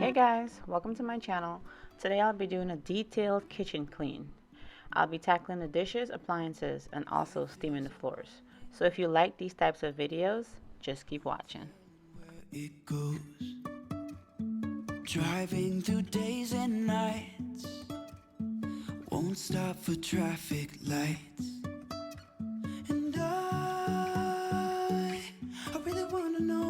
Hey guys, welcome to my channel. Today I'll be doing a detailed kitchen clean. I'll be tackling the dishes, appliances, and also steaming the floors. So if you like these types of videos, just keep watching. It goes, driving through days and nights, won't stop for traffic lights. And I really wanna know.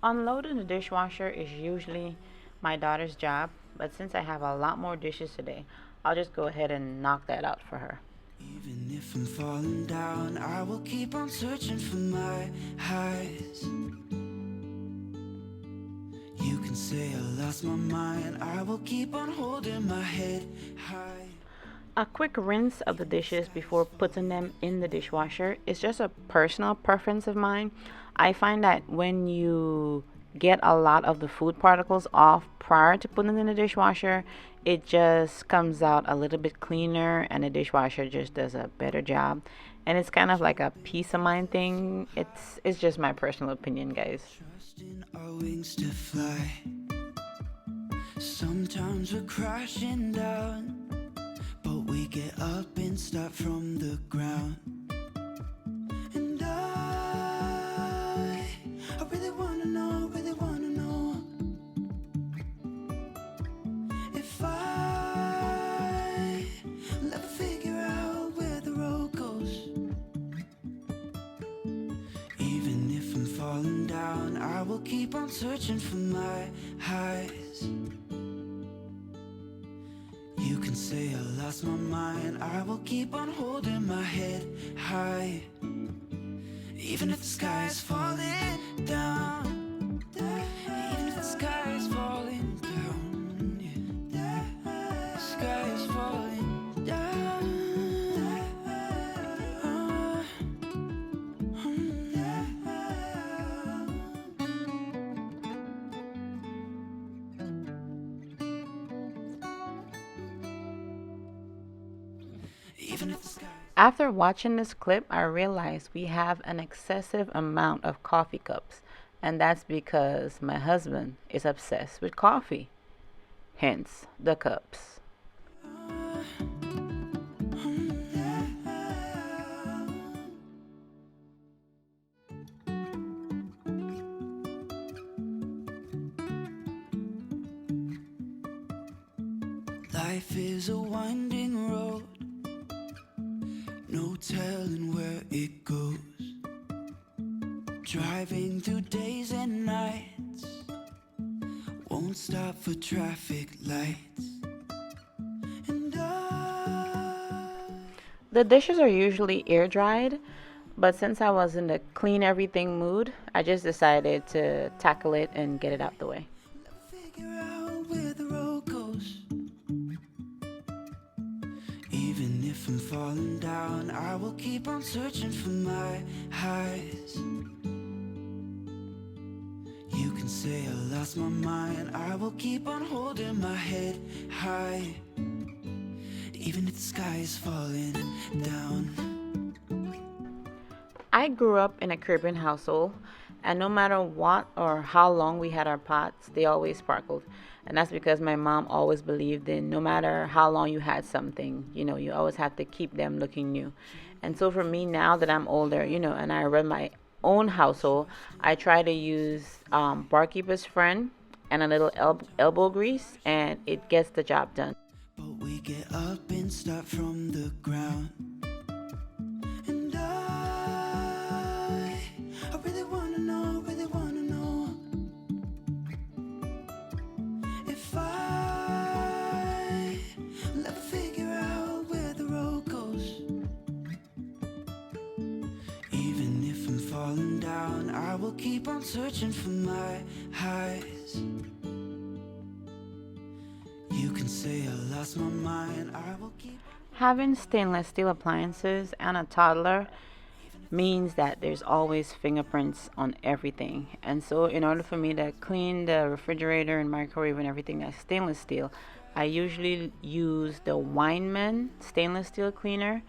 Unloading the dishwasher is usually my daughter's job, but since I have a lot more dishes today, I'll just go ahead and knock that out for her. Even if I'm falling down, I will keep on searching for my highs. You can say I lost my mind, I will keep on holding my head high. A quick rinse of the dishes before putting them in the dishwasher is just a personal preference of mine. I find that when you get a lot of the food particles off prior to putting it in the dishwasher, it just comes out a little bit cleaner and the dishwasher just does a better job. And it's kind of like a peace of mind thing. It's just my personal opinion, guys. Trusting our wings to fly. Sometimes we're crashing down, but we get up and start from the ground. And I really wanna know if I'll ever figure out where the road goes. Even if I'm falling down, I will keep on searching for my highs. You can say I lost my mind, I will keep on holding my head high. Even if the sky is falling down, even if the sky is falling down, yeah. The sky is falling down. Even if the sky After watching this clip, I realized we have an excessive amount of coffee cups, and that's because my husband is obsessed with coffee, hence the cups. life is a winding road, no telling where it goes. Driving through days and nights, won't stop for traffic lights. And The dishes are usually air dried, but since I was in the clean everything mood, I just decided to tackle it and get it out the way. figure out where the road goes. Even if I'm falling down, I will keep on searching for my highs. You can say I lost my mind, I will keep on holding my head high. Even if the sky is falling down. I grew up in a Caribbean household, and no matter what or how long we had our pots, they always sparkled. And that's because my mom always believed in no matter how long you had something, you always have to keep them looking new. And so for me, now that I'm older, and I run my own household, I try to use Barkeeper's Friend and a little elbow grease, and it gets the job done. But we get up and start from the ground. And I really wanna know if I'll ever figure out where the road goes. Even if I'm falling down, I will keep on searching for my highs. You can say I lost my mind, I will keep. Having stainless steel appliances and a toddler means that there's always fingerprints on everything. And so in order for me to clean the refrigerator and microwave and everything that's stainless steel, I usually use the Weinman stainless steel cleaner,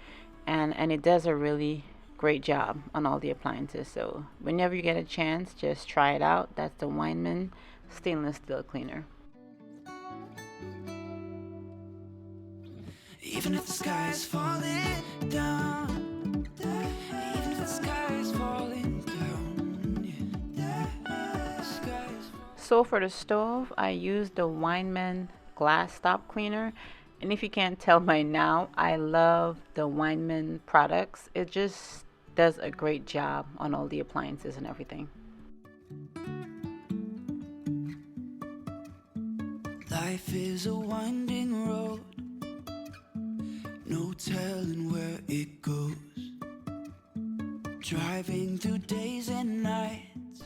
and it does a really great job on all the appliances. So whenever you get a chance, just try it out. That's the Weinmann stainless steel cleaner. Even if the sky is falling down, even if the sky is falling down, yeah. So for the stove, I use the Weinmann glass top cleaner. And if you can't tell by now, I love the Weinmann products. It just does a great job on all the appliances and everything. Life is a winding road, no telling where it goes. Driving through days and nights.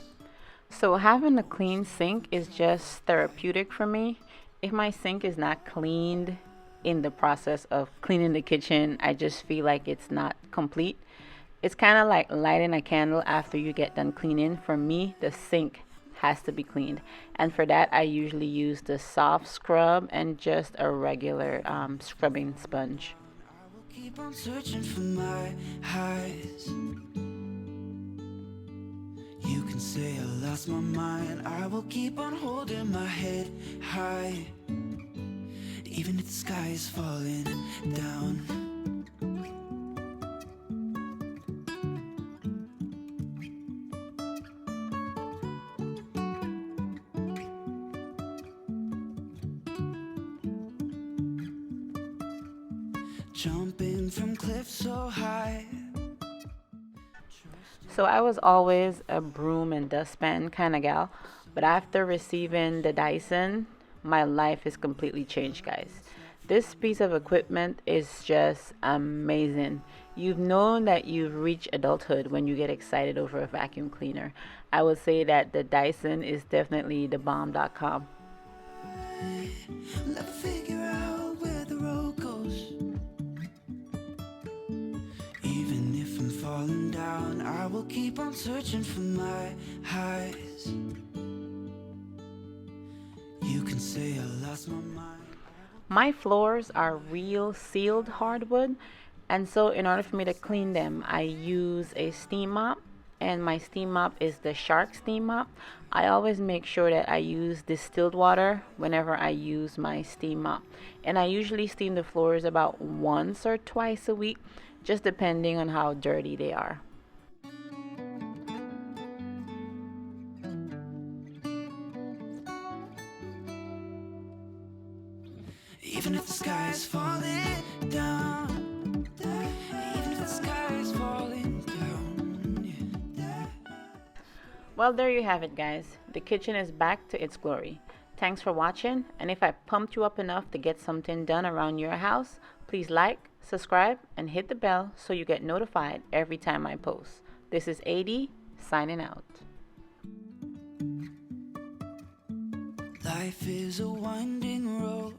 So having a clean sink is just therapeutic for me. If my sink is not cleaned in the process of cleaning the kitchen, I just feel like it's not complete. It's kind of like lighting a candle after you get done cleaning. For me, the sink has to be cleaned. And for that, I usually use the soft scrub and just a regular scrubbing sponge. I will keep on searching for my highs. You can say I lost my mind. I will keep on holding my head high, even if the sky is falling down. Jumping from cliffs so high. So I was always a broom and dustpan kind of gal, but after receiving the Dyson, my life is completely changed, guys. This piece of equipment is just amazing. You've known that you've reached adulthood when you get excited over a vacuum cleaner. I would say that the Dyson is definitely the bomb.com. Let's figure out where the road goes. Even if I'm falling down, I will keep on searching for my highs. You can say I lost my mind. My floors are real sealed hardwood, and so in order for me to clean them, I use a steam mop, and my steam mop is the Shark steam mop. I always make sure that I use distilled water whenever I use my steam mop, and I usually steam the floors about once or twice a week, just depending on how dirty they are. Even if the sky is falling down, even if the sky is falling down, yeah. Well, there you have it, guys. The kitchen is back to its glory. Thanks for watching, and if I pumped you up enough to get something done around your house, please like, subscribe, and hit the bell so you get notified every time I post. This is AD, signing out. Life is a winding road,